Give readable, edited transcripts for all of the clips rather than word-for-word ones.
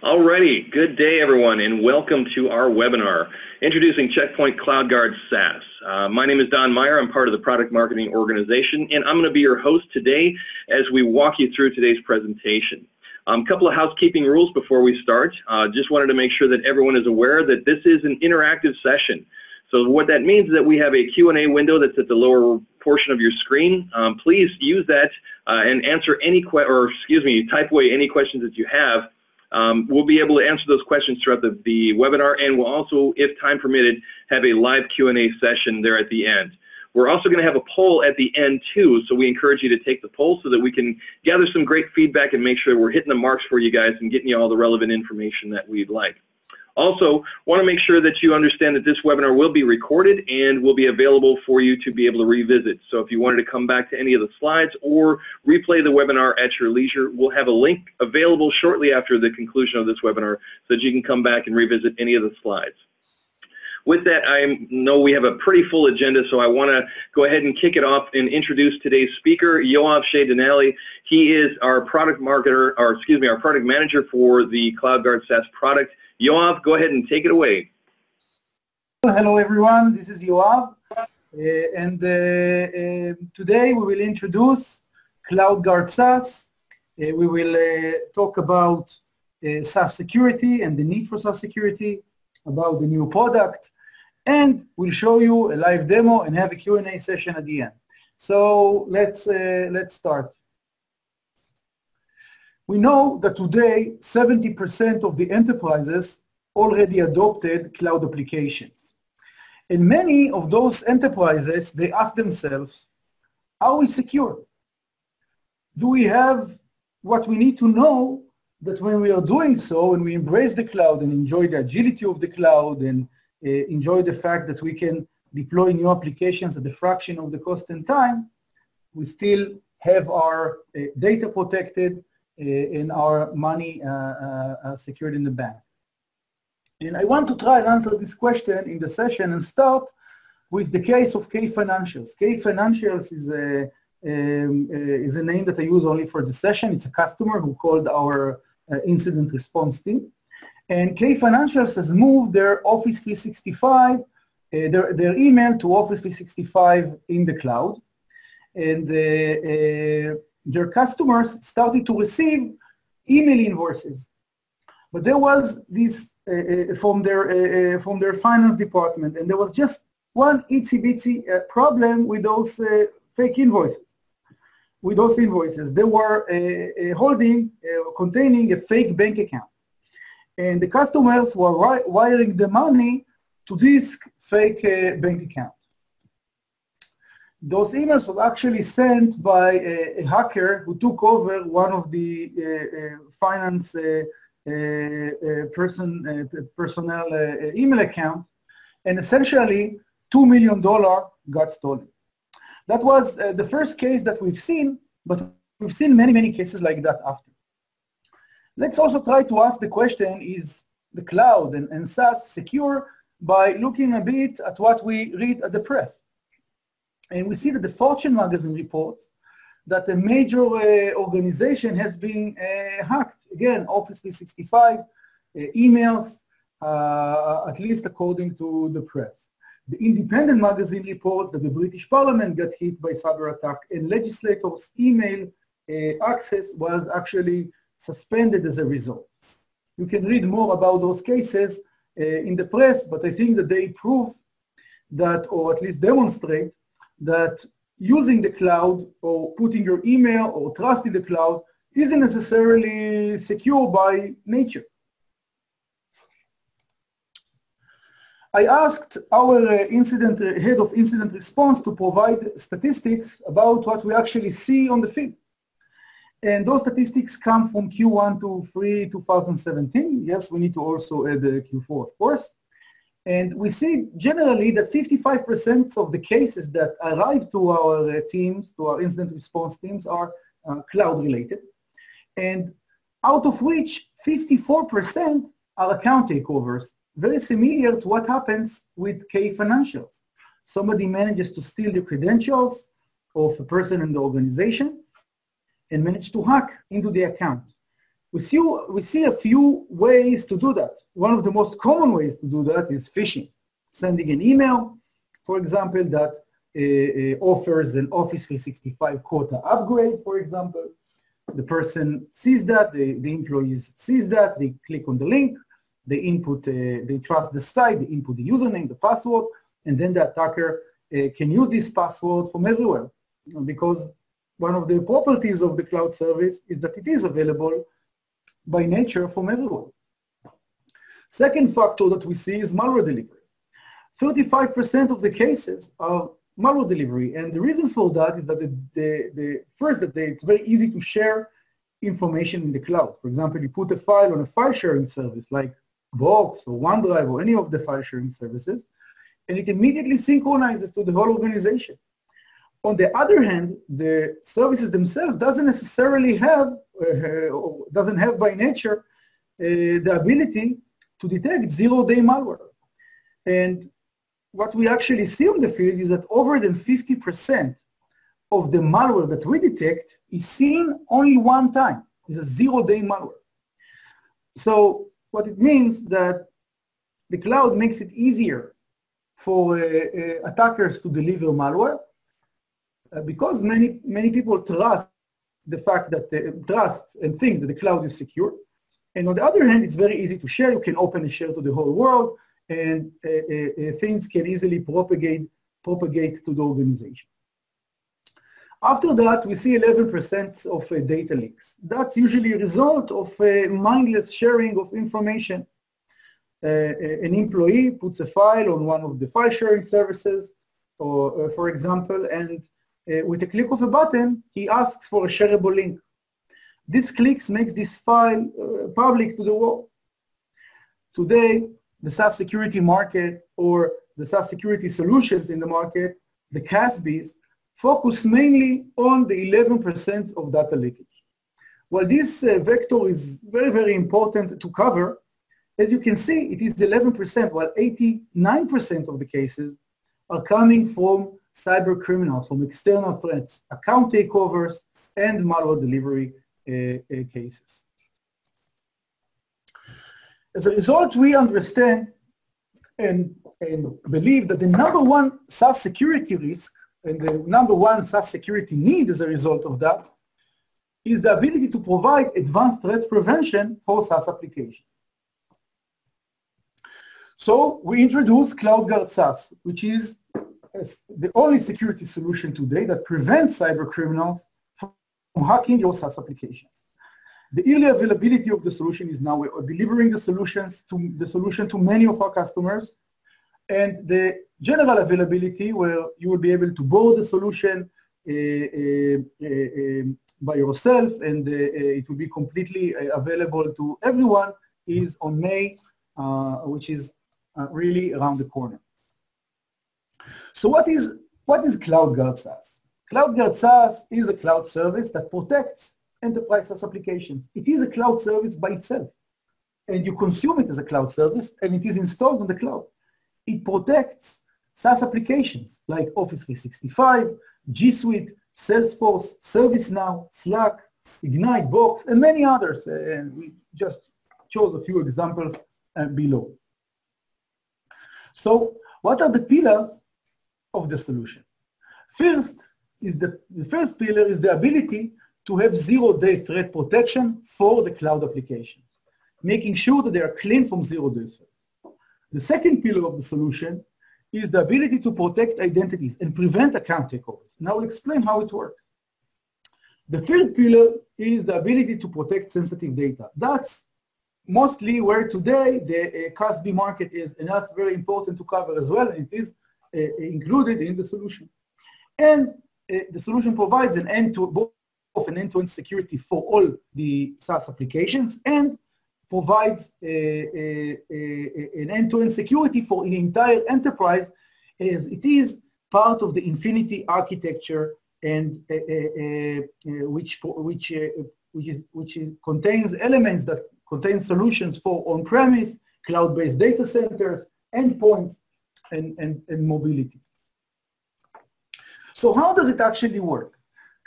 Alrighty, good day everyone and welcome to our webinar introducing Checkpoint CloudGuard SaaS. My name is Don Meyer, I'm part of the product marketing organization and I'm going to be your host today as we walk you through today's presentation. A couple of housekeeping rules before we start. Just wanted to make sure that everyone is aware that this is an interactive session. So what that means is that we have a Q&A window that's at the lower portion of your screen. Please use that and answer any type away any questions that you have. We'll be able to answer those questions throughout the webinar, and we'll also, if time permitted, have a live Q&A session there at the end. We're also going to have a poll at the end too, so we encourage you to take the poll so that we can gather some great feedback and make sure we're hitting the marks for you guys and getting you all the relevant information that we'd like. Also, want to make sure that you understand that this webinar will be recorded and will be available for you to be able to revisit. So if you wanted to come back to any of the slides or replay the webinar at your leisure, we'll have a link available shortly after the conclusion of this webinar so that you can come back and revisit any of the slides. With that, I know we have a pretty full agenda, so I want to go ahead and kick it off and introduce today's speaker, Yoav Shea-Denali. He is our product marketer, or excuse me, our product manager for the CloudGuard SaaS product. Yoav, go ahead and take it away. Hello everyone, this is Yoav, and today we will introduce CloudGuard SaaS. We will talk about SaaS security and the need for SaaS security, about the new product, and we'll show you a live demo and have a Q&A session at the end. So let's start. We know that today 70% of the enterprises already adopted cloud applications. And many of those enterprises, they ask themselves, are we secure? Do we have what we need to know that when we are doing so and we embrace the cloud and enjoy the agility of the cloud and enjoy the fact that we can deploy new applications at a fraction of the cost and time, we still have our data protected and our money secured in the bank? And I want to try and answer this question in the session and start with the case of K Financials. K Financials is a name that I use only for the session. It's a customer who called our incident response team. And K Financials has moved their Office 365, their email to Office 365 in the cloud. And their customers started to receive email invoices. But there was this from their finance department, and there was just one itsy-bitsy problem with those fake invoices. With those invoices, they were containing a fake bank account. And the customers were wiring the money to this fake bank account. Those emails were actually sent by a hacker who took over one of the finance personnel email account, and essentially $2 million got stolen. That was the first case that we've seen, but we've seen many, many cases like that after. Let's also try to ask the question, is the cloud and SaaS secure, by looking a bit at what we read at the press. And we see that the Fortune magazine reports that a major organization has been hacked. Again, Office 365, emails, at least according to the press. The Independent magazine reports that the British Parliament got hit by cyber attack, and legislators' email access was actually suspended as a result. You can read more about those cases in the press, but I think that they prove that, or at least demonstrate, that using the cloud or putting your email or trust in the cloud isn't necessarily secure by nature. I asked our head of incident response to provide statistics about what we actually see on the field. And those statistics come from Q1 to Q3 2017. Yes, we need to also add the Q4, of course. And we see generally that 55% of the cases that arrive to our teams, to our incident response teams, are cloud related. And out of which 54% are account takeovers, very similar to what happens with K Financials. Somebody manages to steal the credentials of a person in the organization and manage to hack into the account. we see a few ways to do that. One of the most common ways to do that is phishing. Sending an email, for example, that offers an Office 365 quota upgrade, for example. The person sees that, the employees sees that, they click on the link, they input, they trust the site, they input the username, the password, and then the attacker can use this password from everywhere. Because one of the properties of the cloud service is that it is available by nature from everywhere. Second factor that we see is malware delivery. 35% of the cases are malware delivery, and the reason for that is that it's very easy to share information in the cloud. For example, you put a file on a file sharing service like Box or OneDrive or any of the file sharing services, and it immediately synchronizes to the whole organization. On the other hand, the services themselves doesn't necessarily have, doesn't have by nature the ability to detect zero-day malware. And what we actually see on the field is that over than 50% of the malware that we detect is seen only one time. It's a zero-day malware. So what it means that the cloud makes it easier for attackers to deliver malware because many people trust the fact that they trust and think that the cloud is secure. And on the other hand, it's very easy to share. You can open and share to the whole world, and things can easily propagate to the organization. After that, we see 11% of data leaks. That's usually a result of mindless sharing of information. An employee puts a file on one of the file sharing services, or for example, and with a click of a button, he asks for a shareable link. This clicks makes this file public to the world. Today, the SaaS security market or the SaaS security solutions in the market, the CASBs, focus mainly on the 11% of data leakage. While this vector is very, very important to cover, as you can see, it is 11%, while 89% of the cases are coming from cyber criminals, from external threats, account takeovers, and malware delivery cases. As a result, we understand and believe that the number one SaaS security risk and the number one SaaS security need as a result of that is the ability to provide advanced threat prevention for SaaS applications. So we introduced CloudGuard SaaS, which is the only security solution today that prevents cyber criminals from hacking your SaaS applications. The early availability of the solution is now. We are delivering the solution to many of our customers, and the general availability where you will be able to borrow the solution by yourself, and it will be completely available to everyone, is on May, which is really around the corner. So what is CloudGuard SaaS? CloudGuard SaaS is a cloud service that protects enterprise SaaS applications. It is a cloud service by itself, and you consume it as a cloud service, and it is installed on the cloud. It protects SaaS applications like Office 365, G Suite, Salesforce, ServiceNow, Slack, Ignite, Box, and many others. And we just chose a few examples below. So what are the pillars of the solution? First is the first pillar is the ability to have zero-day threat protection for the cloud applications, making sure that they are clean from zero-day threats. The second pillar of the solution is the ability to protect identities and prevent account takeovers. And I will explain how it works. The third pillar is the ability to protect sensitive data. That's mostly where today the CASB market is, and that's very important to cover as well, and it is included in the solution. And the solution provides an end-to-end security for all the SaaS applications, and provides an end-to-end security for the entire enterprise, as it is part of the Infinity architecture, and which contains elements that contain solutions for on-premise, cloud-based data centers, endpoints, and mobility. So how does it actually work?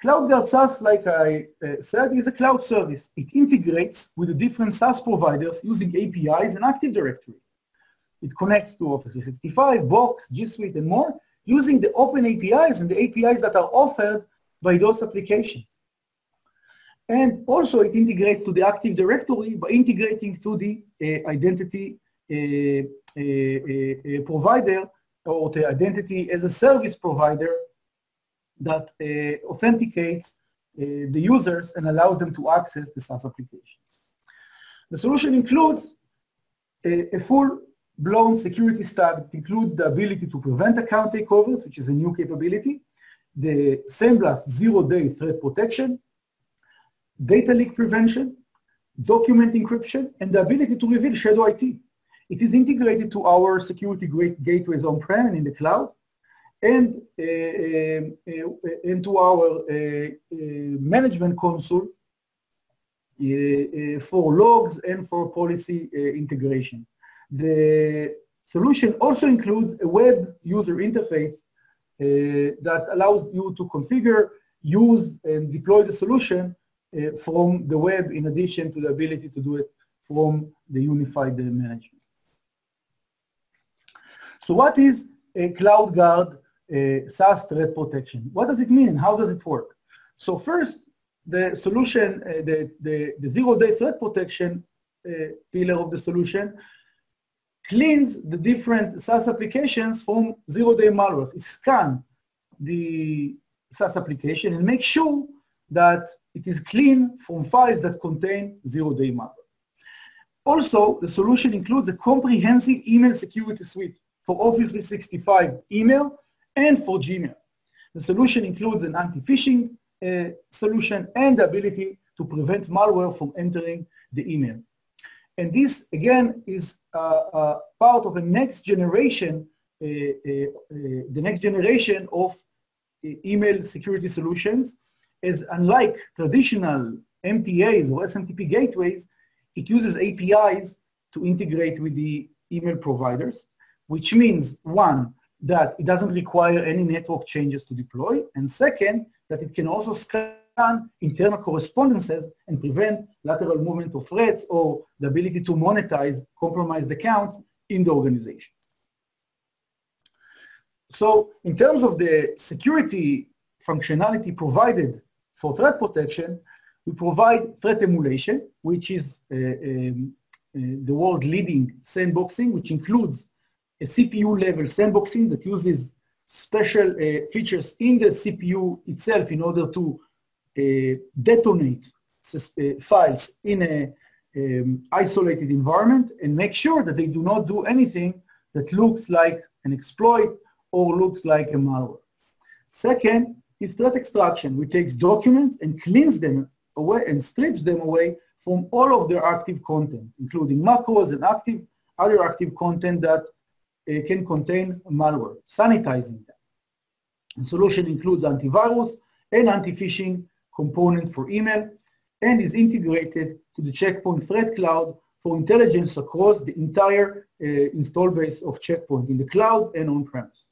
CloudGuard SaaS, like I said, is a cloud service. It integrates with the different SaaS providers using APIs and Active Directory. It connects to Office 365, Box, G Suite, and more, using the open APIs and the APIs that are offered by those applications. And also it integrates to the Active Directory by integrating to the identity provider, or the identity as a service provider that authenticates the users and allows them to access the SaaS applications. The solution includes a full-blown security stack. It includes the ability to prevent account takeovers, which is a new capability, the SandBlast zero-day threat protection, data leak prevention, document encryption, and the ability to reveal shadow IT. It is integrated to our security gateways on-prem and in the cloud, and into our management console for logs and for policy integration. The solution also includes a web user interface that allows you to configure, use, and deploy the solution from the web, in addition to the ability to do it from the unified management. So what is a CloudGuard SaaS threat protection? What does it mean and how does it work? So first, the solution, the zero-day threat protection pillar of the solution cleans the different SaaS applications from zero-day malware. It scans the SaaS application and makes sure that it is clean from files that contain zero-day malware. Also, the solution includes a comprehensive email security suite for Office 365 email and for Gmail. The solution includes an anti-phishing solution and the ability to prevent malware from entering the email. And this, again, is part of a next generation, the next generation of email security solutions, as unlike traditional MTAs or SMTP gateways, it uses APIs to integrate with the email providers, which means, one, that it doesn't require any network changes to deploy, and second, that it can also scan internal correspondences and prevent lateral movement of threats or the ability to monetize compromised accounts in the organization. So in terms of the security functionality provided for threat protection, we provide threat emulation, which is the world-leading sandboxing, which includes a CPU-level sandboxing that uses special features in the CPU itself in order to detonate files in an isolated environment and make sure that they do not do anything that looks like an exploit or looks like a malware. Second is threat extraction, which takes documents and cleans them away and strips them away from all of their active content, including macros and other active content that can contain malware, sanitizing them. The solution includes antivirus and anti-phishing component for email and is integrated to the Checkpoint Threat Cloud for intelligence across the entire install base of Checkpoint in the cloud and on-premise.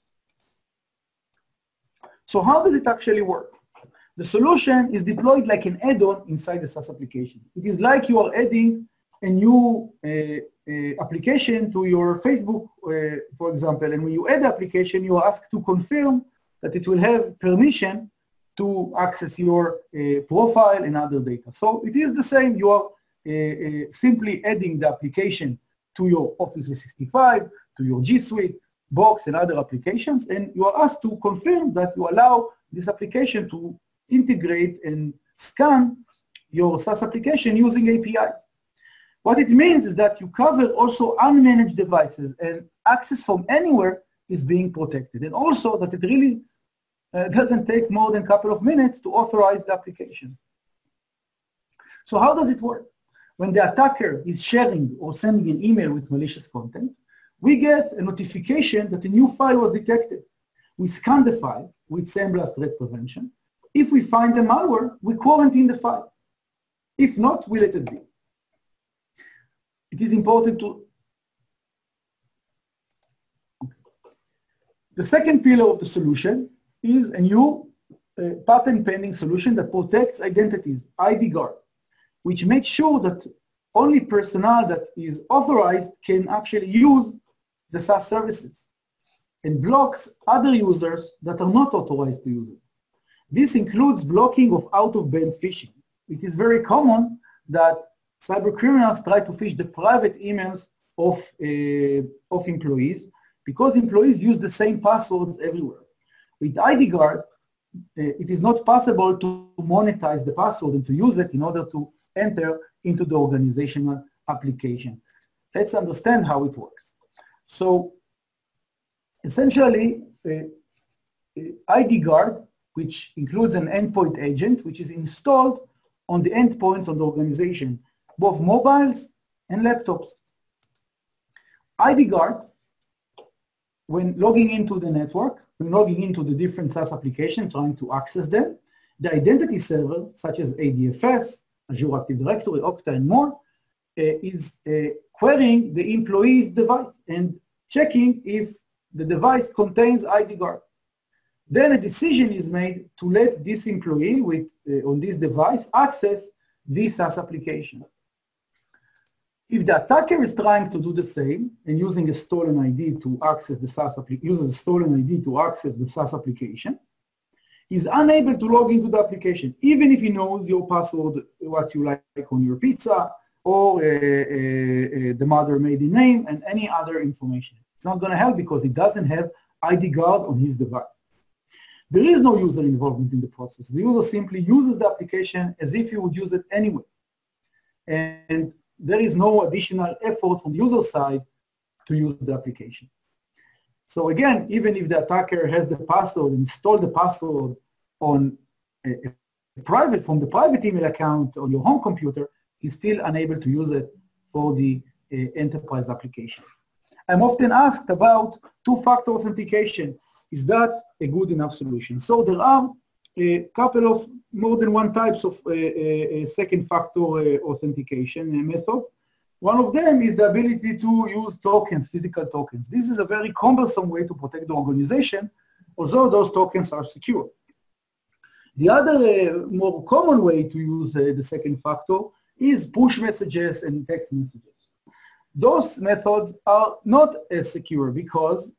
So how does it actually work? The solution is deployed like an add-on inside the SaaS application. It is like you are adding a new application to your Facebook, for example, and when you add the application, you are asked to confirm that it will have permission to access your profile and other data. So it is the same. You are simply adding the application to your Office 365, to your G Suite, Box, and other applications, and you are asked to confirm that you allow this application to integrate and scan your SaaS application using APIs. What it means is that you cover also unmanaged devices and access from anywhere is being protected, and also that it really doesn't take more than a couple of minutes to authorize the application. So how does it work? When the attacker is sharing or sending an email with malicious content, we get a notification that a new file was detected. We scan the file with SandBlast Threat Prevention. If we find the malware, we quarantine the file. If not, we let it be. It is important to... The second pillar of the solution is a new patent pending solution that protects identities, ID Guard, which makes sure that only personnel that is authorized can actually use the SaaS services and blocks other users that are not authorized to use it. This includes blocking of out-of-band phishing. It is very common that cyber criminals try to phish the private emails of employees because employees use the same passwords everywhere. With ID Guard, it is not possible to monetize the password and to use it in order to enter into the organizational application. Let's understand how it works. So essentially, ID Guard, which includes an endpoint agent, which is installed on the endpoints of the organization, both mobiles and laptops. ID Guard, when logging into the network, when logging into the different SaaS applications, trying to access them, the identity server, such as ADFS, Azure Active Directory, Okta, and more, is querying the employee's device and checking if the device contains ID Guard. Then a decision is made to let this employee on this device access this SaaS application. If the attacker is trying to do the same and using a stolen ID to access the SaaS uses a stolen ID to access the SaaS application, he's unable to log into the application, even if he knows your password, what you like on your pizza, or the mother maiden name, and any other information. It's not going to help because he doesn't have ID Guard on his device. There is no user involvement in the process. The user simply uses the application as if he would use it anyway. And there is no additional effort from the user side to use the application. So again, even if the attacker has the password, install the password on from the private email account on your home computer, he's still unable to use it for the enterprise application. I'm often asked about two-factor authentication. Is that a good enough solution? So there are a couple of more than one types of second factor authentication methods. One of them is the ability to use tokens, physical tokens. This is a very cumbersome way to protect the organization, although those tokens are secure. The other more common way to use the second factor is push messages and text messages. Those methods are not as secure because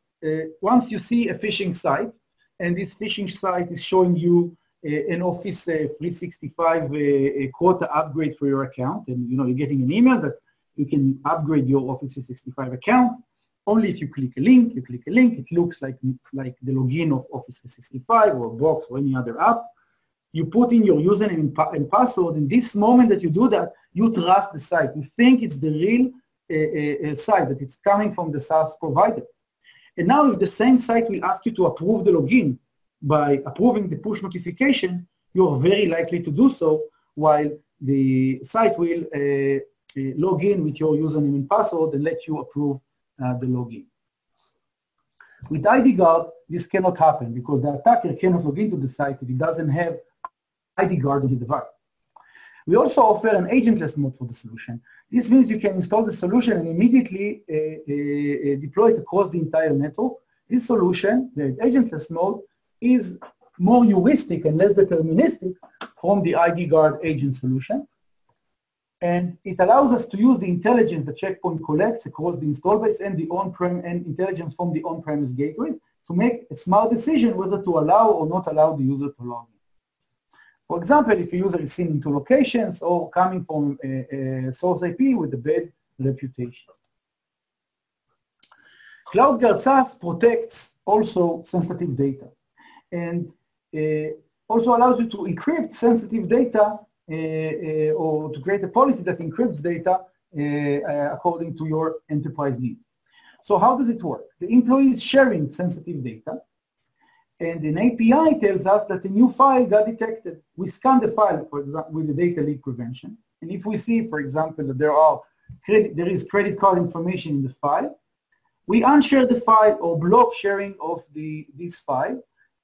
once you see a phishing site, and this phishing site is showing you an Office 365 quota upgrade for your account, and you're getting an email that you can upgrade your Office 365 account. Only if you click a link, it looks like the login of Office 365 or Box or any other app. You put in your username and password, and this moment that you do that, you trust the site. You think it's the real site, that it's coming from the SaaS provider. And now if the same site will ask you to approve the login by approving the push notification, you are very likely to do so, while the site will log in with your username and password and let you approve the login. With ID Guard, this cannot happen because the attacker cannot log into the site if he doesn't have ID Guard on his device. We also offer an agentless mode for the solution. This means you can install the solution and immediately deploy it across the entire network. This solution, the agentless mode, is more heuristic and less deterministic from the ID Guard agent solution. And it allows us to use the intelligence the Checkpoint collects across the install base and the on-prem and intelligence from the on-premise gateways to make a smart decision whether to allow or not allow the user to log in. For example, if a user is seen in 2 locations or coming from a source IP with a bad reputation. CloudGuard SaaS protects also sensitive data and also allows you to encrypt sensitive data or to create a policy that encrypts data according to your enterprise needs. So how does it work? The employee is sharing sensitive data, and an API tells us that a new file got detected. We scan the file, for example, with the data leak prevention. And if we see, for example, that there is credit card information in the file, we unshare the file or block sharing of this file.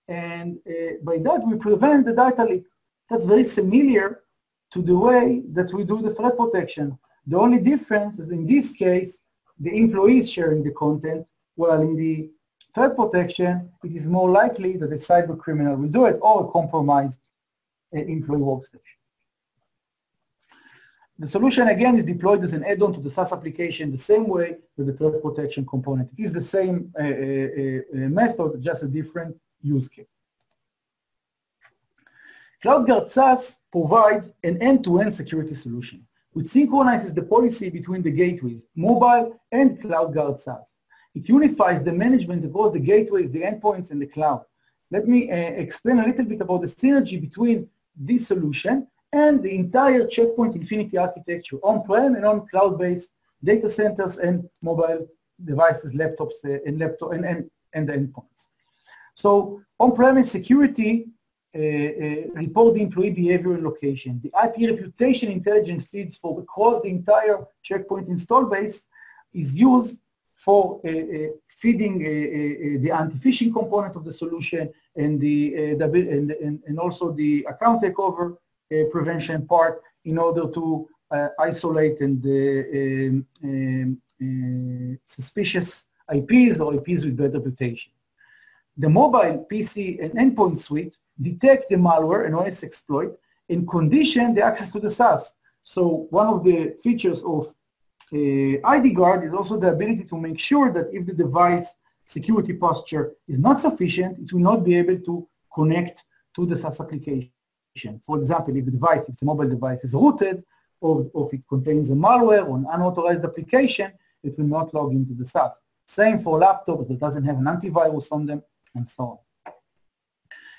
And by that, we prevent the data leak. That's very similar to the way that we do the threat protection. The only difference is in this case, the employee is sharing the content, while in the threat protection, it is more likely that a cyber criminal will do it or a compromised employee workstation. The solution again is deployed as an add-on to the SaaS application the same way that the threat protection component. It is the same method, just a different use case. CloudGuard SaaS provides an end-to-end security solution, which synchronizes the policy between the gateways, mobile and CloudGuard SaaS. It unifies the management across the gateways, the endpoints, and the cloud. Let me explain a little bit about the synergy between this solution and the entire Checkpoint Infinity architecture, on-prem and on cloud-based data centers and mobile devices, laptops, and the endpoints. So on-premise security report the employee behavior and location. The IP reputation intelligence feeds for across the entire Checkpoint install base is used for feeding the anti-phishing component of the solution and and also the account takeover prevention part in order to isolate and suspicious IPs or IPs with bad reputation. The mobile PC and endpoint suite detect the malware and OS exploit and condition the access to the SaaS. So one of the features of ID Guard is also the ability to make sure that if the device security posture is not sufficient, it will not be able to connect to the SaaS application. For example, if the device, if it's a mobile device, is rooted, or if it contains a malware or an unauthorized application, it will not log into the SaaS. Same for laptops that doesn't have an antivirus on them, and so on.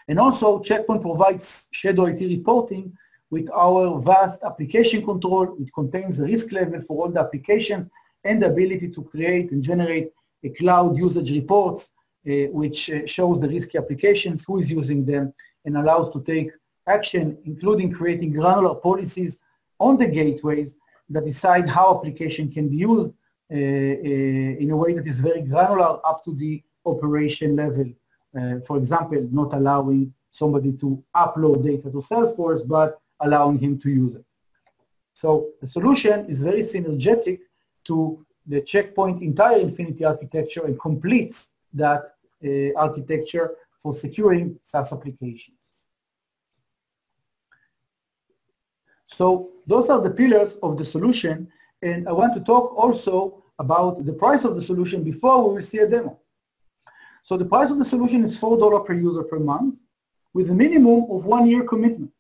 And also, Checkpoint provides shadow IT reporting with our vast application control. It contains a risk level for all the applications and the ability to create and generate a cloud usage reports, which shows the risky applications, who is using them, and allows to take action, including creating granular policies on the gateways that decide how application can be used in a way that is very granular up to the operation level. For example, not allowing somebody to upload data to Salesforce, but allowing him to use it. So the solution is very synergetic to the Checkpoint entire Infinity architecture and completes that architecture for securing SaaS applications. So those are the pillars of the solution, and I want to talk also about the price of the solution before we will see a demo. So the price of the solution is $4 per user per month with a minimum of 1 year commitment.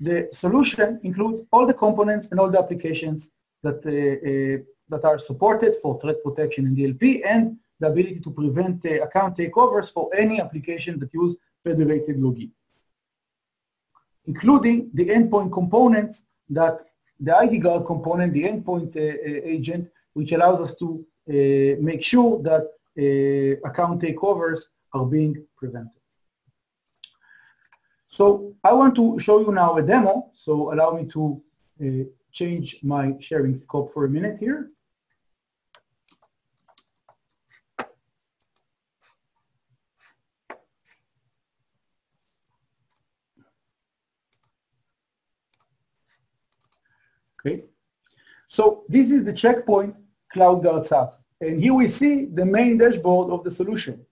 The solution includes all the components and all the applications that, that are supported for threat protection in DLP and the ability to prevent account takeovers for any application that use federated login, including the endpoint components that the ID Guard component, the endpoint agent, which allows us to make sure that account takeovers are being prevented. So I want to show you now a demo. So allow me to change my sharing scope for a minute here. Okay. So this is the Checkpoint CloudGuard SaaS. And here we see the main dashboard of the solution.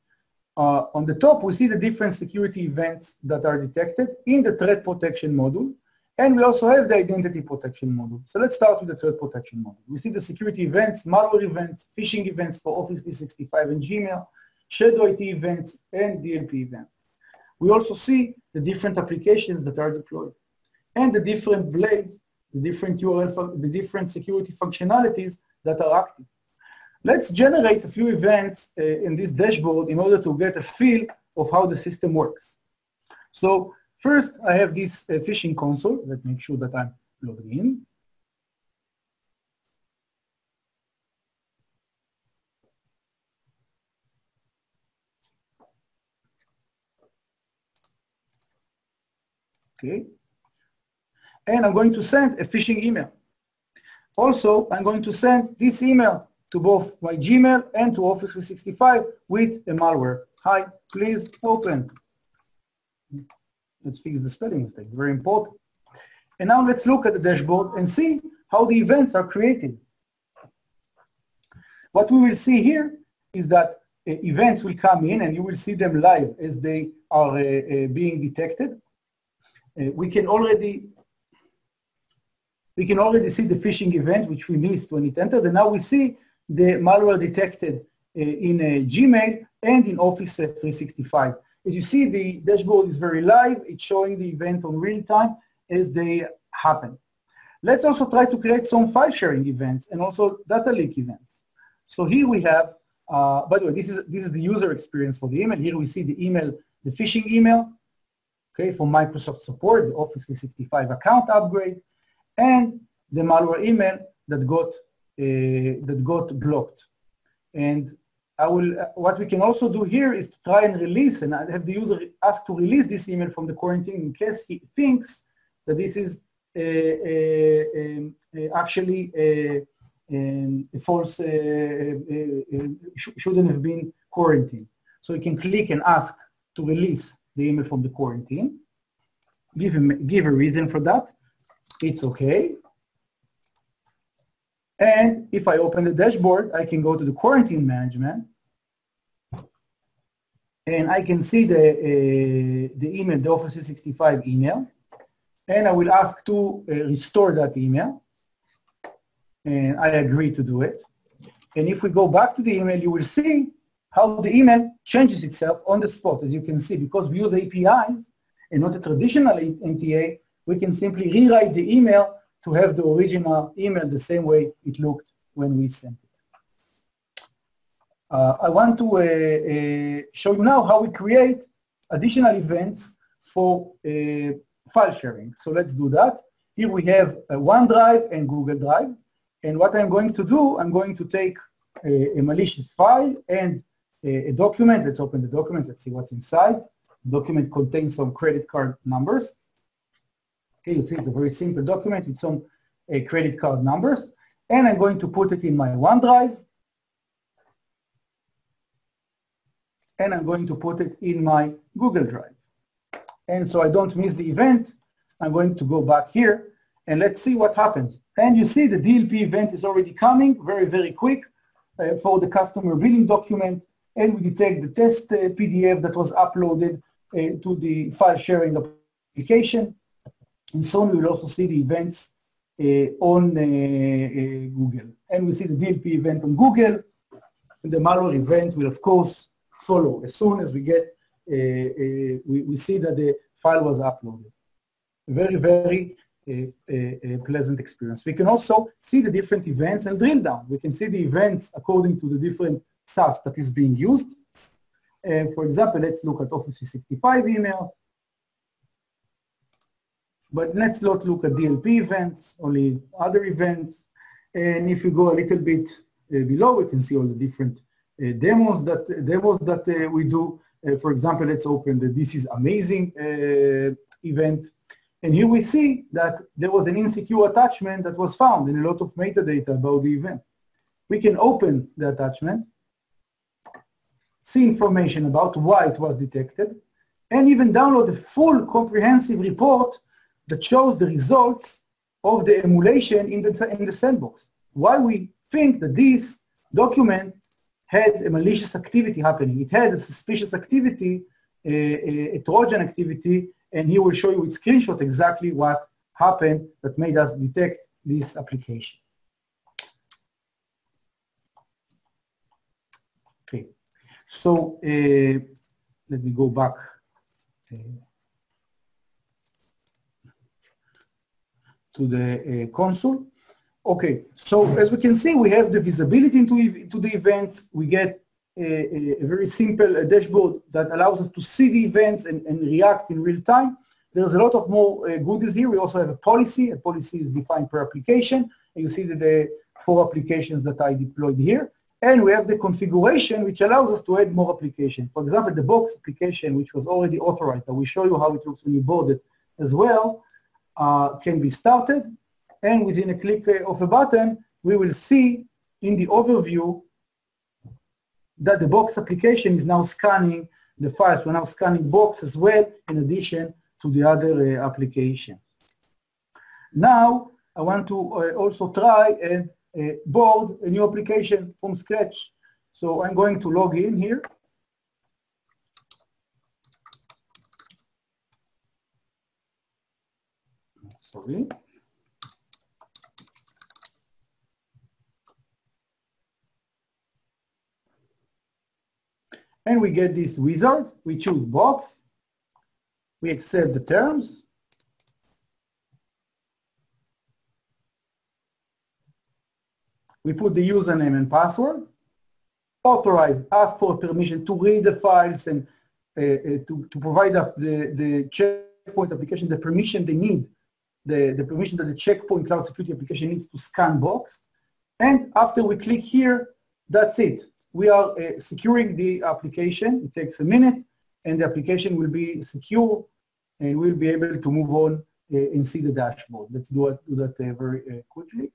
On the top, we see the different security events that are detected in the threat protection module. And we also have the identity protection module. So let's start with the threat protection module. We see the security events, malware events, phishing events for Office 365 and Gmail, shadow IT events, and DLP events. We also see the different applications that are deployed and the different blades, the different URL, the different security functionalities that are active. Let's generate a few events in this dashboard in order to get a feel of how the system works. So first, I have this phishing console. Let's make sure that I'm logged in. Okay. And I'm going to send a phishing email. Also, I'm going to send this email to both my Gmail and to Office 365 with a malware. Hi, please open. Let's fix the spelling mistake, very important. And now let's look at the dashboard and see how the events are created. What we will see here is that events will come in and you will see them live as they are being detected. We can already see the phishing event which we missed when it entered, and now we see the malware detected in Gmail and in Office 365. As you see, the dashboard is very live. It's showing the event on real time as they happen. Let's also try to create some file sharing events and also data leak events. So here we have, by the way, this is the user experience for the email. Here we see the email, the phishing email, okay, from Microsoft support, the Office 365 account upgrade, and the malware email that got blocked. And what we can also do here is to try and release, and I have the user ask to release this email from the quarantine in case he thinks that this is actually a false, shouldn't have been quarantined. So you can click and ask to release the email from the quarantine. Give a reason for that. It's okay. And if I open the dashboard, I can go to the quarantine management, and I can see the email, the Office 365 email, and I will ask to restore that email, and I agree to do it. And if we go back to the email, you will see how the email changes itself on the spot. As you can see, because we use APIs and not a traditional NTA, we can simply rewrite the email to have the original email the same way it looked when we sent it. I want to show you now how we create additional events for file sharing. So let's do that. Here we have OneDrive and Google Drive. And what I'm going to do, I'm going to take a malicious file and a document. Let's open the document. Let's see what's inside. The document contains some credit card numbers. Okay, you see it's a very simple document with some credit card numbers. And I'm going to put it in my OneDrive. And I'm going to put it in my Google Drive. And so I don't miss the event, I'm going to go back here and let's see what happens. And you see the DLP event is already coming very, very quick for the customer billing document. And we detect the test PDF that was uploaded to the file sharing application. And soon we will also see the events on Google. And we see the DLP event on Google. And the malware event will, of course, follow as soon as we get, we see that the file was uploaded. Very, very pleasant experience. We can also see the different events and drill down. We can see the events according to the different SaaS that is being used. For example, let's look at Office 365 emails. But let's not look at DLP events, only other events. And if you go a little bit below, we can see all the different demos that we do. For example, let's open the This is Amazing event. And here we see that there was an insecure attachment that was found and a lot of metadata about the event. We can open the attachment, see information about why it was detected, and even download a full comprehensive report that shows the results of the emulation in the sandbox. Why we think that this document had a malicious activity happening. It had a suspicious activity, a Trojan activity, and here we'll show you with screenshot exactly what happened that made us detect this application. Okay, so let me go back. To the console. Okay, so as we can see, we have the visibility into the events. We get a very simple dashboard that allows us to see the events and react in real time. There's a lot of more goodies here. We also have a policy. A policy is defined per application. And you see that the 4 applications that I deployed here. And we have the configuration, which allows us to add more applications. For example, the box application, which was already authorized. I will show you how it looks when you board it as well. Can be started, and within a click of a button, we will see in the overview that the box application is now scanning the files. We're now scanning box as well, in addition to the other application. Now, I want to also try and board a new application from scratch. So I'm going to log in here. Sorry. And we get this wizard. We choose box. We accept the terms. We put the username and password. Authorize, ask for permission to read the files and to provide the checkpoint application the permission they need, the permission that the checkpoint cloud security application needs to scan box. And after we click here, that's it. We are securing the application. It takes a minute and the application will be secure and we'll be able to move on and see the dashboard. Let's do that very quickly.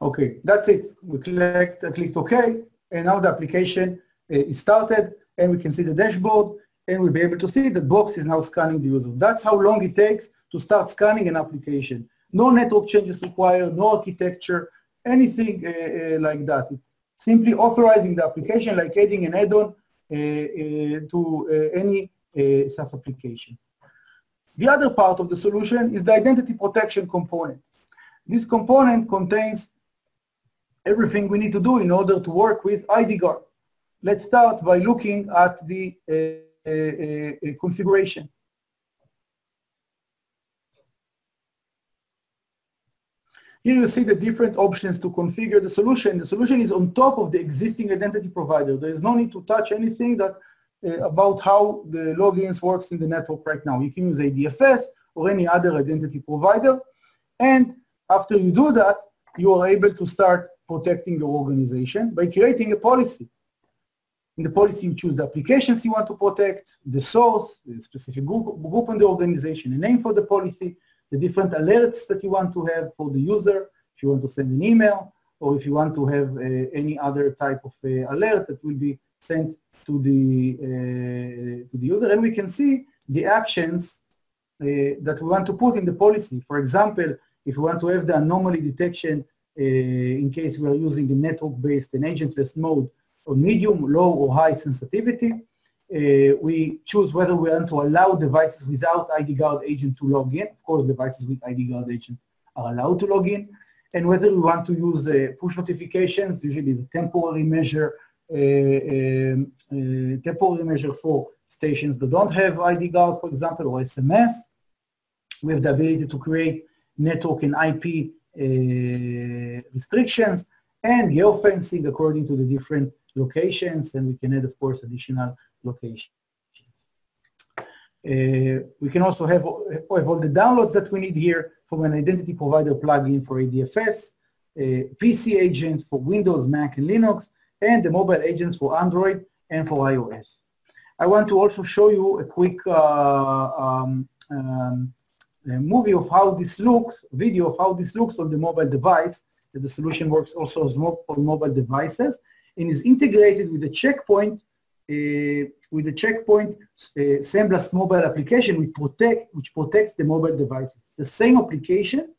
Okay, that's it. We clicked OK, and now the application is started, and we can see the dashboard, and we'll be able to see the box is now scanning the user. That's how long it takes to start scanning an application. No network changes required, no architecture, anything like that. It's simply authorizing the application, like adding an add-on to any SaaS application. The other part of the solution is the identity protection component. This component contains everything we need to do in order to work with ID Guard. Let's start by looking at the configuration. Here you see the different options to configure the solution. The solution is on top of the existing identity provider. There is no need to touch anything that about how the logins works in the network right now. You can use ADFS or any other identity provider. And after you do that, you are able to start protecting your organization by creating a policy. In the policy, you choose the applications you want to protect, the source, the specific group in the organization, a name for the policy, the different alerts that you want to have for the user, if you want to send an email, or if you want to have any other type of alert that will be sent to the user. And we can see the actions that we want to put in the policy. For example, if we want to have the anomaly detection in case we are using the network-based and agentless mode on medium, low, or high sensitivity, we choose whether we want to allow devices without ID Guard agent to log in. Of course, devices with ID Guard agent are allowed to log in. And whether we want to use push notifications, usually the temporary measure for stations that don't have ID Guard, for example, or SMS. We have the ability to create network and IP restrictions and geofencing according to the different locations, and we can add, of course, additional locations. We can also have all the downloads that we need here from an identity provider plugin for ADFS, PC agent for Windows, Mac, and Linux, and the mobile agents for Android and for iOS. I want to also show you a quick movie of how this looks, video of how this looks on the mobile device. That the solution works also on mobile devices and is integrated with the checkpoint SandBlast mobile application which protects the mobile devices. It's the same application,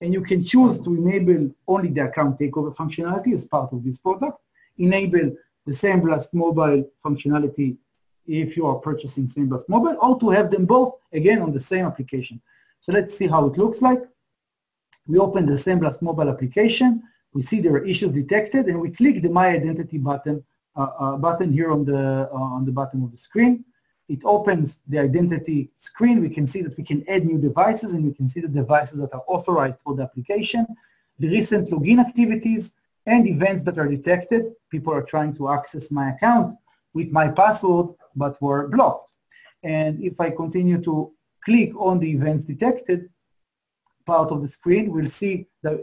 and you can choose to enable only the account takeover functionality as part of this product, enable the SandBlast mobile functionality if you are purchasing SandBlast mobile, or to have them both again on the same application. So let's see how it looks like. We open the SandBlast mobile application. We see there are issues detected, and we click the My Identity button here on the bottom of the screen. It opens the identity screen. We can see that we can add new devices, and we can see the devices that are authorized for the application, the recent login activities, and events that are detected. People are trying to access my account with my password, but were blocked. And if I continue to click on the events detected, part of the screen, we'll see that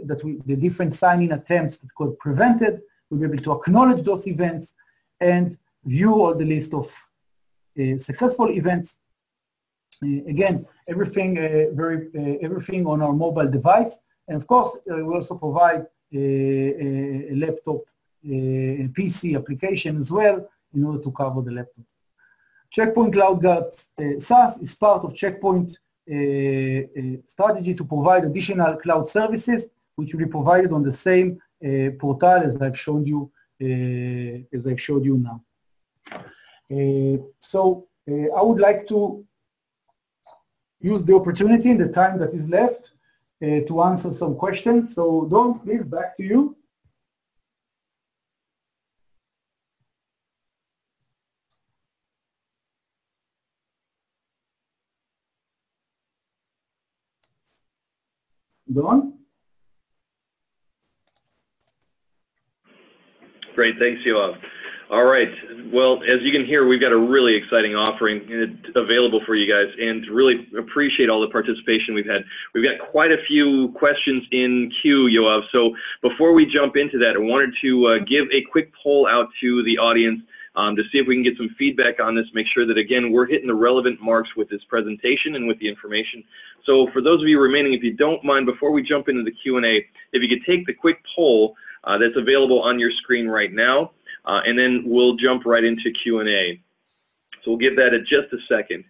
the different sign-in attempts that got prevented. We'll be able to acknowledge those events and view all the list of successful events. Again, everything everything on our mobile device, and of course, we also provide a laptop, a PC application as well in order to cover the laptop. Checkpoint CloudGuard SaaS is part of Checkpoint strategy to provide additional cloud services, which will be provided on the same portal as I've shown you, now. I would like to use the opportunity in the time that is left to answer some questions. So Don, please, back to you. Don? Great, thanks, Yoav. All right, well, as you can hear, we've got a really exciting offering available for you guys, and really appreciate all the participation we've had. We've got quite a few questions in queue, Yoav, so before we jump into that, I wanted to give a quick poll out to the audience to see if we can get some feedback on this, make sure that, again, we're hitting the relevant marks with this presentation and with the information. So for those of you remaining, if you don't mind, before we jump into the Q&A, if you could take the quick poll that's available on your screen right now, and then we'll jump right into Q&A. So we'll give that just a second.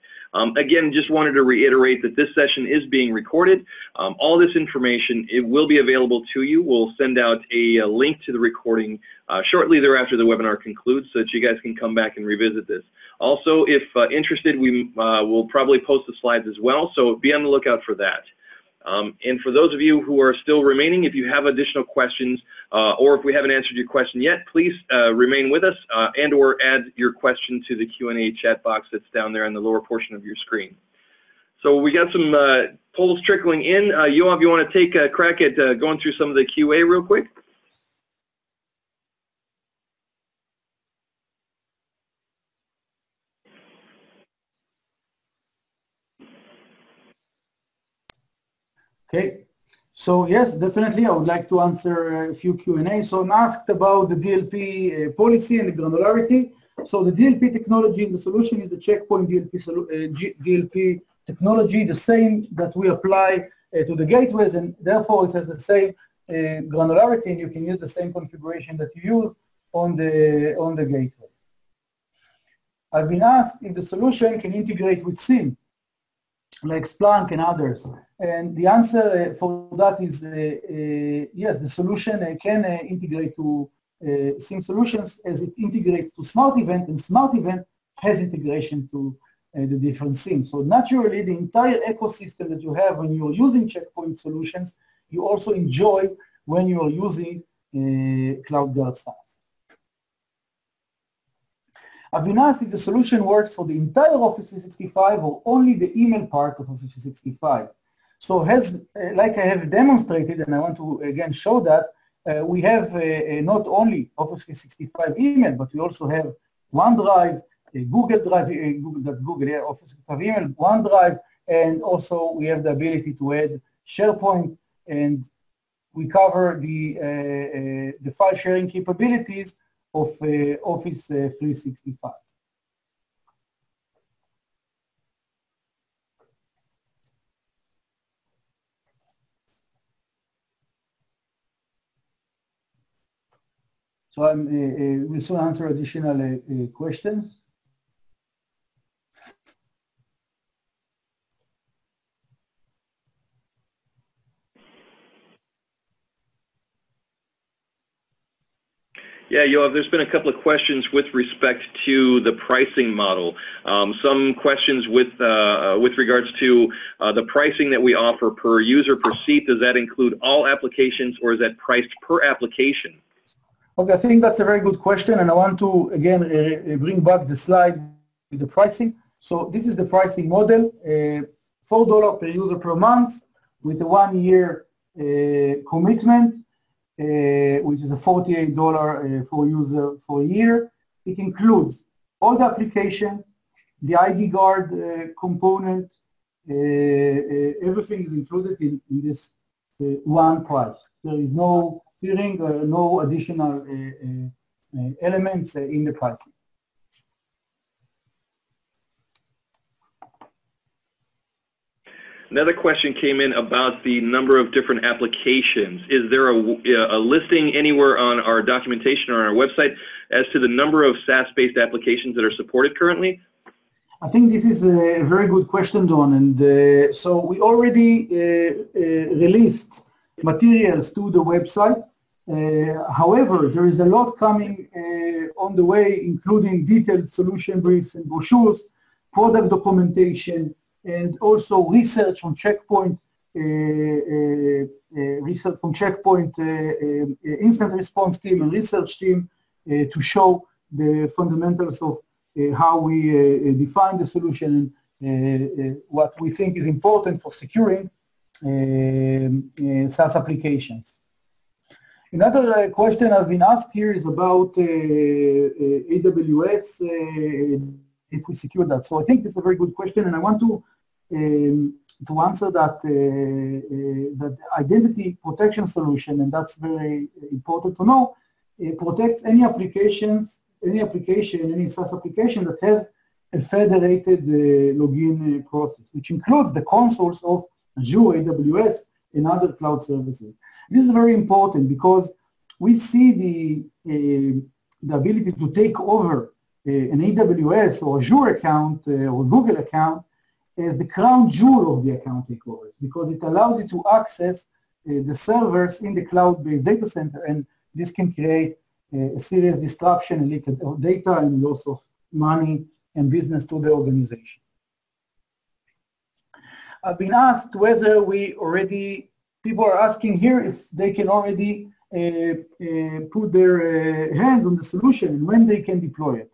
Again, just wanted to reiterate that this session is being recorded. All this information, it will be available to you. We'll send out a link to the recording shortly thereafter the webinar concludes so that you guys can come back and revisit this. Also, if interested, we will probably post the slides as well, so be on the lookout for that. And for those of you who are still remaining, if you have additional questions or if we haven't answered your question yet, please remain with us and or add your question to the Q&A chat box that's down there on the lower portion of your screen. So we got some polls trickling in. Yoav, you want to take a crack at going through some of the QA real quick? Okay, so yes, definitely I would like to answer a few Q&A. So I'm asked about the DLP policy and the granularity. So the DLP technology in the solution is the Checkpoint DLP technology, the same that we apply to the gateways, and therefore it has the same granularity, and you can use the same configuration that you use on the gateway. I've been asked if the solution can integrate with SIEM, like Splunk and others. And the answer for that is yes, the solution can integrate to SIEM solutions as it integrates to Smart Event, and Smart Event has integration to the different SIEMs. So naturally, the entire ecosystem that you have when you're using Checkpoint solutions, you also enjoy when you are using CloudGuard SaaS. I've been asked if the solution works for the entire Office 365 or only the email part of Office 365. So like I have demonstrated, and I want to again show that, we have not only Office 365 email, but we also have OneDrive, Google Drive, Office 365 email, OneDrive, and also we have the ability to add SharePoint, and we cover the file sharing capabilities of Office 365. So we'll soon answer additional questions. Yeah, Yoav, there's been a couple of questions with respect to the pricing model. Some questions with regards to the pricing that we offer per user per seat. Does that include all applications, or is that priced per application? Okay, I think that's a very good question, and I want to again bring back the slide with the pricing. So this is the pricing model, $4 per user per month with a 1-year commitment, which is a $48 for user for a year. It includes all the applications, the ID Guard component, everything is included in this one price. There is no tiering, no additional elements in the pricing. Another question came in about the number of different applications. Is there a listing anywhere on our documentation or on our website as to the number of SaaS-based applications that are supported currently? I think this is a very good question, Don. And so we already released materials to the website. However, there is a lot coming on the way, including detailed solution briefs and brochures, product documentation, and also research from Checkpoint, instant response team and research team to show the fundamentals of how we define the solution and what we think is important for securing SaaS applications. Another question I've been asked here is about AWS, if we secure that. So I think this is a very good question, and I want to answer that that identity protection solution, and that's very important to know. It protects any any SaaS application that has a federated login process, which includes the consoles of Azure, AWS, and other cloud services. This is very important because we see the ability to take over an AWS or Azure account or Google account as the crown jewel of the account takeovers, because it allows you to access the servers in the cloud-based data center, and this can create a serious disruption and leak of data and loss of money and business to the organization. I've been asked whether people are asking here if they can already put their hands on the solution and when they can deploy it.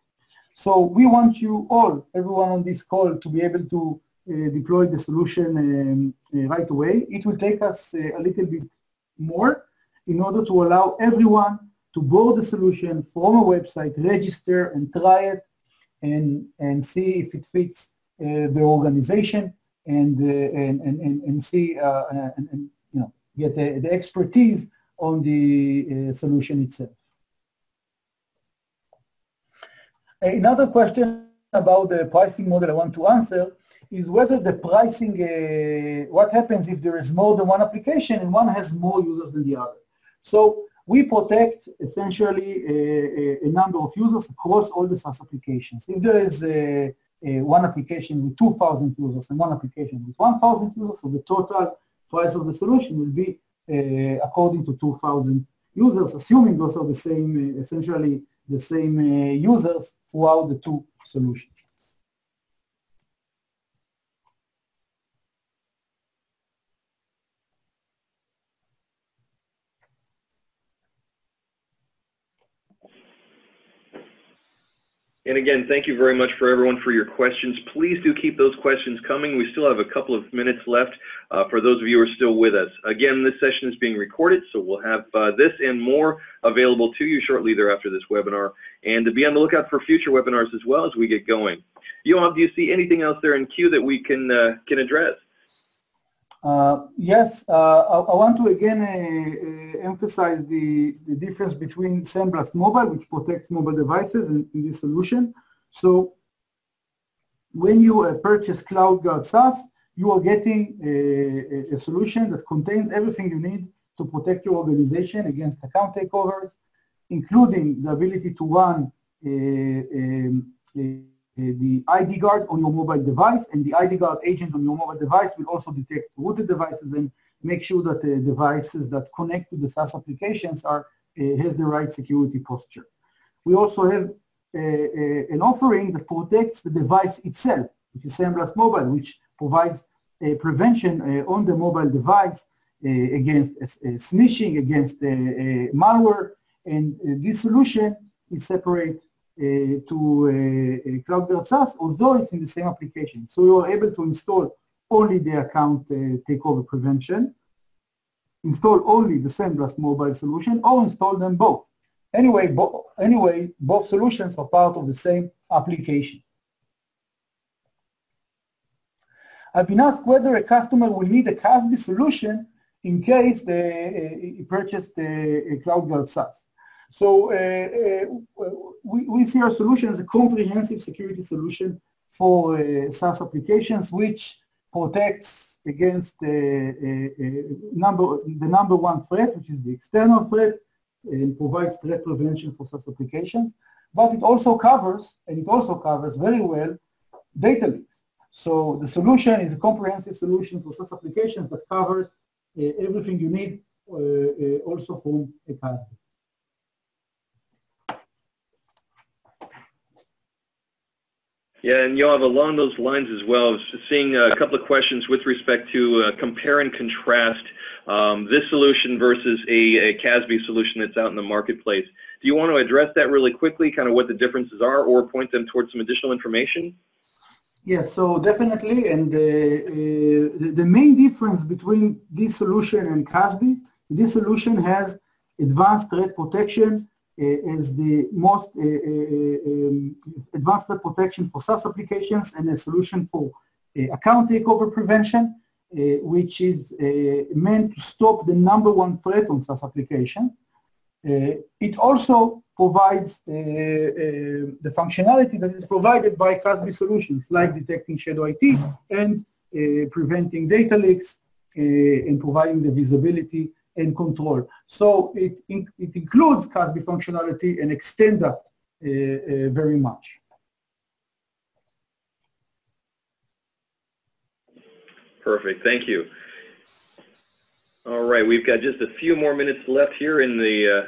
So we want you all, everyone on this call, to be able to deploy the solution right away. It will take us a little bit more in order to allow everyone to board the solution from a website, register and try it, and see if it fits the organization, and see and get the expertise on the solution itself. Another question about the pricing model I want to answer is whether the pricing, what happens if there is more than one application and one has more users than the other. So we protect essentially a number of users across all the SaaS applications. If there is one application with 2,000 users and one application with 1,000 users, so the total price of the solution will be according to 2,000 users, assuming those are the same, essentially the same users throughout the two solutions. And again, thank you very much for everyone for your questions. Please do keep those questions coming. We still have a couple of minutes left for those of you who are still with us. Again, this session is being recorded, so we'll have this and more available to you shortly thereafter this webinar. And to be on the lookout for future webinars as well as we get going. Yoav, do you see anything else there in queue that we can address? Yes, I want to again emphasize the difference between SandBlast Mobile, which protects mobile devices, in this solution. So when you purchase CloudGuard SaaS, you are getting a solution that contains everything you need to protect your organization against account takeovers, including the ability to run the ID guard on your mobile device, and the ID guard agent on your mobile device will also detect rooted devices and make sure that the devices that connect to the SaaS applications has the right security posture. We also have an offering that protects the device itself, which is SandBlast Mobile, which provides prevention on the mobile device against snitching, against malware, and this solution is separate to CloudGuard SaaS, although it's in the same application. So you are able to install only the account takeover prevention, install only the SandBlast Mobile solution, or install them both. Anyway, both solutions are part of the same application. I've been asked whether a customer will need a CASB solution in case he purchased a CloudGuard SaaS. So we see our solution as a comprehensive security solution for SaaS applications, which protects against the number one threat, which is the external threat, and provides threat prevention for SaaS applications. But it also covers very well data leaks. So the solution is a comprehensive solution for SaaS applications that covers everything you need, also from a CASB. Yeah, and Yoav, along those lines as well, I was seeing a couple of questions with respect to compare and contrast this solution versus a CASB solution that's out in the marketplace. Do you want to address that really quickly, kind of what the differences are, or point them towards some additional information? Yes, so definitely, and the main difference between this solution and CASB, this solution has advanced threat protection as the most advanced threat protection for SaaS applications, and a solution for account takeover prevention, which is meant to stop the number one threat on SaaS applications. It also provides the functionality that is provided by CASB solutions, like detecting shadow IT and preventing data leaks and providing the visibility and control. So it includes CASB functionality and extends that very much. Perfect, thank you. All right, we've got just a few more minutes left here in the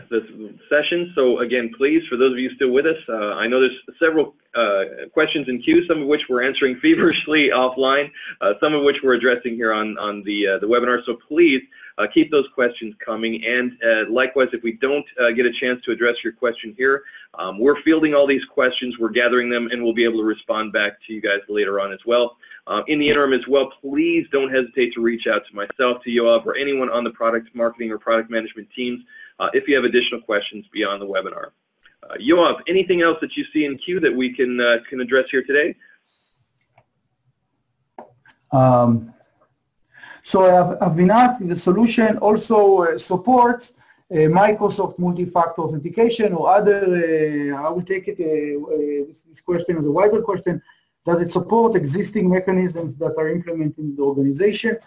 session. So again, please, for those of you still with us, I know there's several questions in queue, some of which we're answering feverishly offline, some of which we're addressing here on the webinar. So please keep those questions coming. And likewise, if we don't get a chance to address your question here, we're fielding all these questions, we're gathering them, and we'll be able to respond back to you guys later on as well. In the interim as well, please don't hesitate to reach out to myself, to Yoav, or anyone on the product marketing or product management teams if you have additional questions beyond the webinar. Yoav, anything else that you see in queue that we can address here today? So I've been asked if the solution also supports Microsoft multi-factor authentication or other, I will take it, this question as a wider question. Does it support existing mechanisms that are implemented in the organization?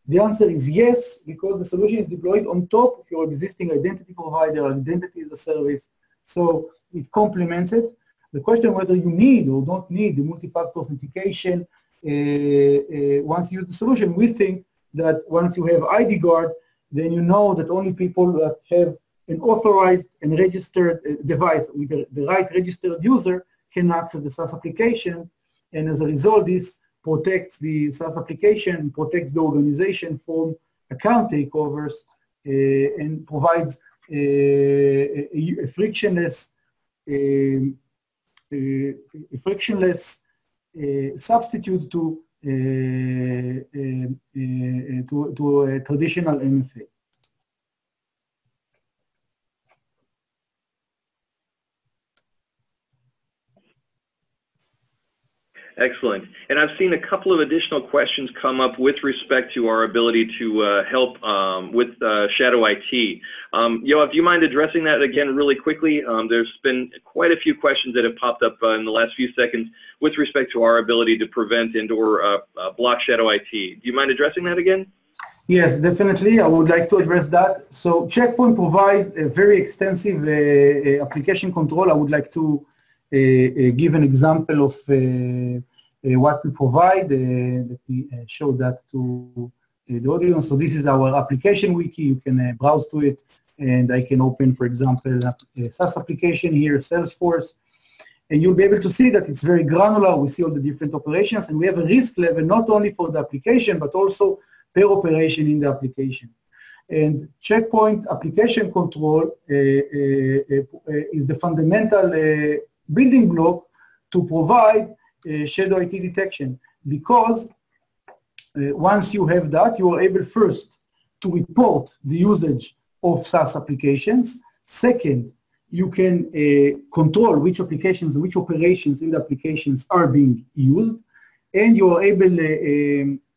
The answer is yes, because the solution is deployed on top of your existing identity provider, identity as a service, so it complements it. The question whether you need or don't need the multi-factor authentication once you use the solution, we think that once you have ID Guard, then you know that only people that have an authorized and registered device with the right registered user can access the SaaS application. And as a result, this protects the SaaS application, protects the organization from account takeovers, and provides a frictionless substitute to a traditional MFA. Excellent. And I've seen a couple of additional questions come up with respect to our ability to help with shadow IT. Yoav, do you mind addressing that again really quickly? There's been quite a few questions that have popped up in the last few seconds with respect to our ability to prevent and or block shadow IT. Do you mind addressing that again? Yes, definitely. I would like to address that. So Checkpoint provides a very extensive application control. I would like to give an example of what we provide. Let me show that to the audience. So this is our application wiki. You can browse to it, and I can open, for example, a SaaS application here, Salesforce, and you'll be able to see that it's very granular. We see all the different operations, and we have a risk level not only for the application, but also per operation in the application. And Checkpoint application control is the fundamental building block to provide shadow IT detection, because once you have that, you are able first to report the usage of SaaS applications. Second, you can control which applications and which operations in the applications are being used, and you are able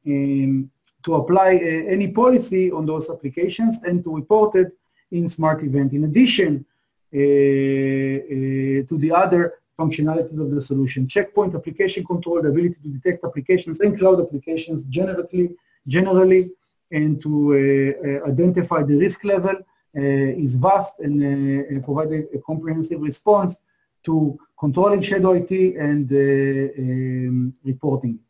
to apply any policy on those applications and to report it in Smart Event. In addition to the other functionalities of the solution, Checkpoint application control, the ability to detect applications and cloud applications generally, and to identify the risk level is vast and provide a comprehensive response to controlling shadow IT and reporting it.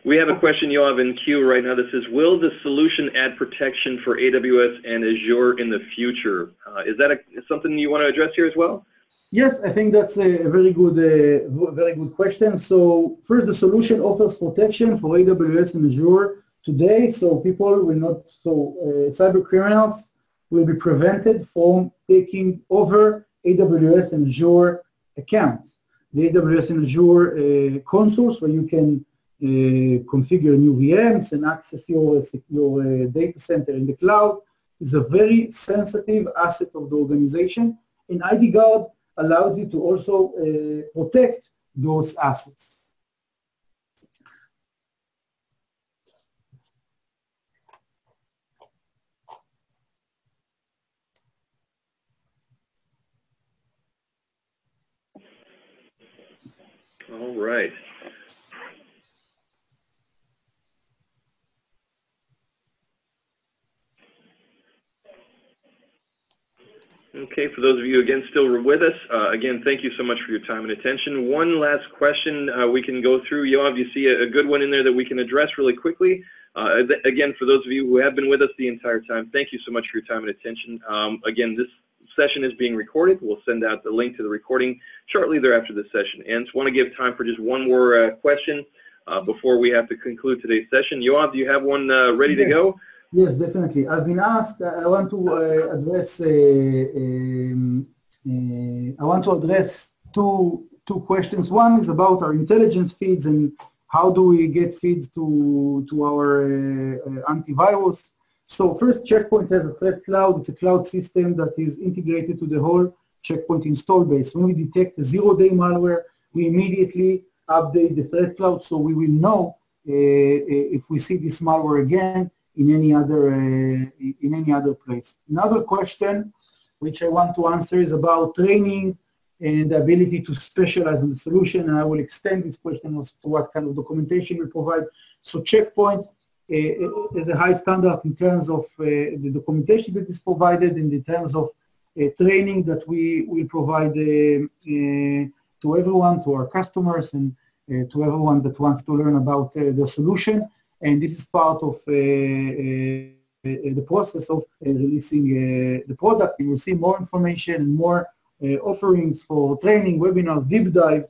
We have a question, Yoav, in queue right now that says, will the solution add protection for AWS and Azure in the future? Is that something you want to address here as well? Yes, I think that's a very good question. So first, the solution offers protection for AWS and Azure today, so people will not, cyber criminals will be prevented from taking over AWS and Azure accounts. The AWS and Azure consoles, where you can configure new VMs and access your data center in the cloud, is a very sensitive asset of the organization, and ID Guard allows you to also protect those assets. All right. Okay, for those of you, again, still with us, again, thank you so much for your time and attention. One last question we can go through. Yoav, you see a good one in there that we can address really quickly. Again, for those of you who have been with us the entire time, thank you so much for your time and attention. Again, this session is being recorded. We'll send out the link to the recording shortly thereafter this session. And want to give time for just one more question before we have to conclude today's session. Yoav, do you have one ready to go? Yes, definitely. I've been asked. I want to address two questions. One is about our intelligence feeds and how do we get feeds to our antivirus. So first, Checkpoint has a threat cloud. It's a cloud system that is integrated to the whole Checkpoint install base. When we detect a zero-day malware, we immediately update the threat cloud, so we will know if we see this malware again in any other place. Another question which I want to answer is about training and the ability to specialize in the solution, and I will extend this question also to what kind of documentation we provide. So Checkpoint is a high standard in terms of the documentation that is provided and in terms of training that we will provide to everyone, to our customers, and to everyone that wants to learn about the solution. And this is part of the process of releasing the product. You will see more information and more offerings for training, webinars, deep dive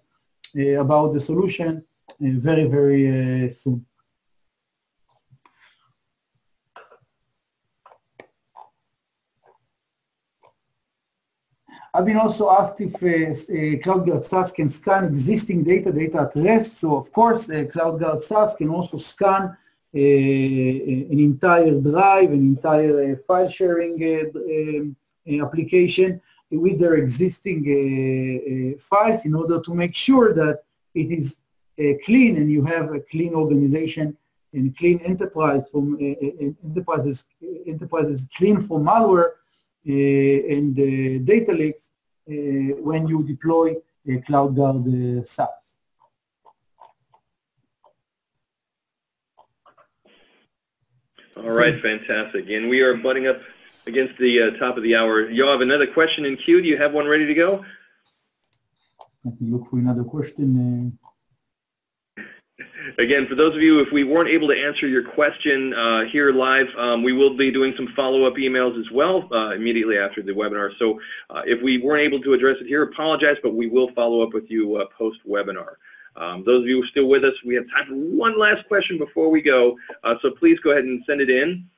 about the solution very, very soon. I've been also asked if CloudGuard SaaS can scan existing data at rest. So of course, CloudGuard SaaS can also scan an entire drive, an entire file sharing application with their existing files in order to make sure that it is clean and you have a clean organization and clean enterprise from enterprises clean from malware and data leaks when you deploy CloudGuard SaaS. All right, fantastic. And we are butting up against the top of the hour. Yoav, another question in queue. Do you have one ready to go? Let me look for another question. Again, for those of you, if we weren't able to answer your question here live, we will be doing some follow-up emails as well immediately after the webinar. So if we weren't able to address it here, apologize, but we will follow up with you post-webinar. Those of you who are still with us, we have time for one last question before we go. So please go ahead and send it in.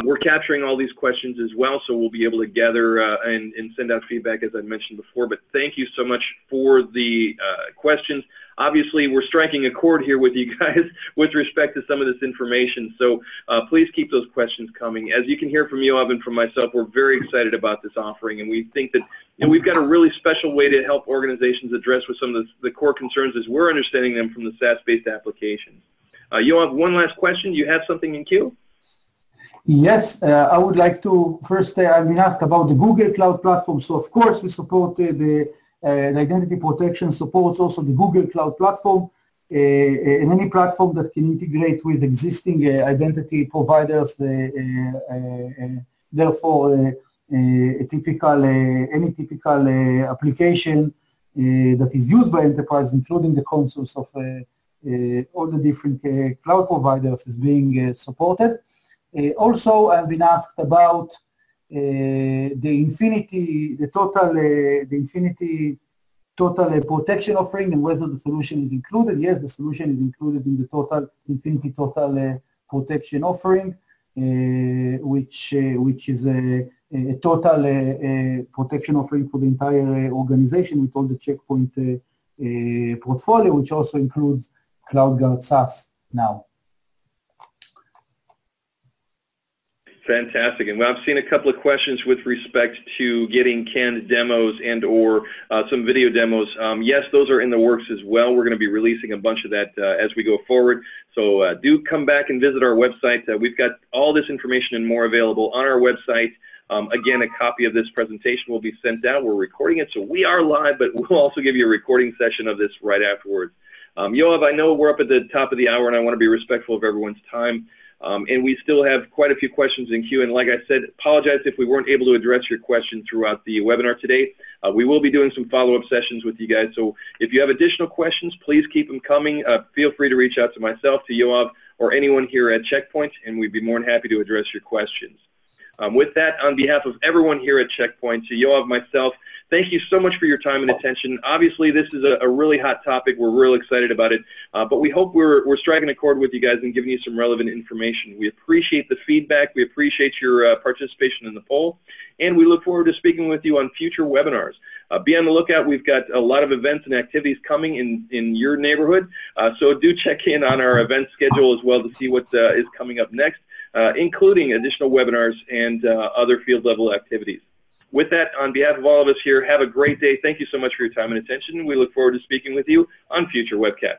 We're capturing all these questions as well, so we'll be able to gather and send out feedback, as I mentioned before. But thank you so much for the questions. Obviously, we're striking a chord here with you guys with respect to some of this information, so please keep those questions coming. As you can hear from Yoav and from myself, we're very excited about this offering, and we think that we've got a really special way to help organizations address with some of the core concerns as we're understanding them from the SaaS-based applications. Yoav, one last question. Do you have something in queue? Yes, I would like to first, I've been asked about the Google Cloud Platform. So of course we support the identity protection supports also the Google Cloud Platform and any platform that can integrate with existing identity providers. Therefore, any typical application that is used by enterprise, including the consoles of all the different cloud providers, is being supported. Also, I've been asked about the Infinity protection offering and whether the solution is included. Yes, the solution is included in the Infinity Total Protection offering, which is a total protection offering for the entire organization with all the Checkpoint portfolio, which also includes CloudGuard SaaS now. Fantastic. And I've seen a couple of questions with respect to getting canned demos and or some video demos. Yes, those are in the works as well. We're going to be releasing a bunch of that as we go forward. So do come back and visit our website. We've got all this information and more available on our website. Again, a copy of this presentation will be sent out. We're recording it, so we are live, but we'll also give you a recording session of this right afterwards. Yoav, I know we're up at the top of the hour, and I want to be respectful of everyone's time. And we still have quite a few questions in queue, and like I said, apologize if we weren't able to address your question throughout the webinar today. We will be doing some follow-up sessions with you guys, so if you have additional questions, please keep them coming. Feel free to reach out to myself, to Yoav, or anyone here at Checkpoint, and we'd be more than happy to address your questions. With that, on behalf of everyone here at Checkpoint, to Yoav, myself, thank you so much for your time and attention. Obviously, this is a really hot topic. We're real excited about it, but we hope we're striking a chord with you guys and giving you some relevant information. We appreciate the feedback. We appreciate your participation in the poll, and we look forward to speaking with you on future webinars. Be on the lookout. We've got a lot of events and activities coming in your neighborhood, so do check in on our event schedule as well to see what is coming up next, including additional webinars and other field-level activities. With that, on behalf of all of us here, have a great day. Thank you so much for your time and attention. We look forward to speaking with you on future webcasts.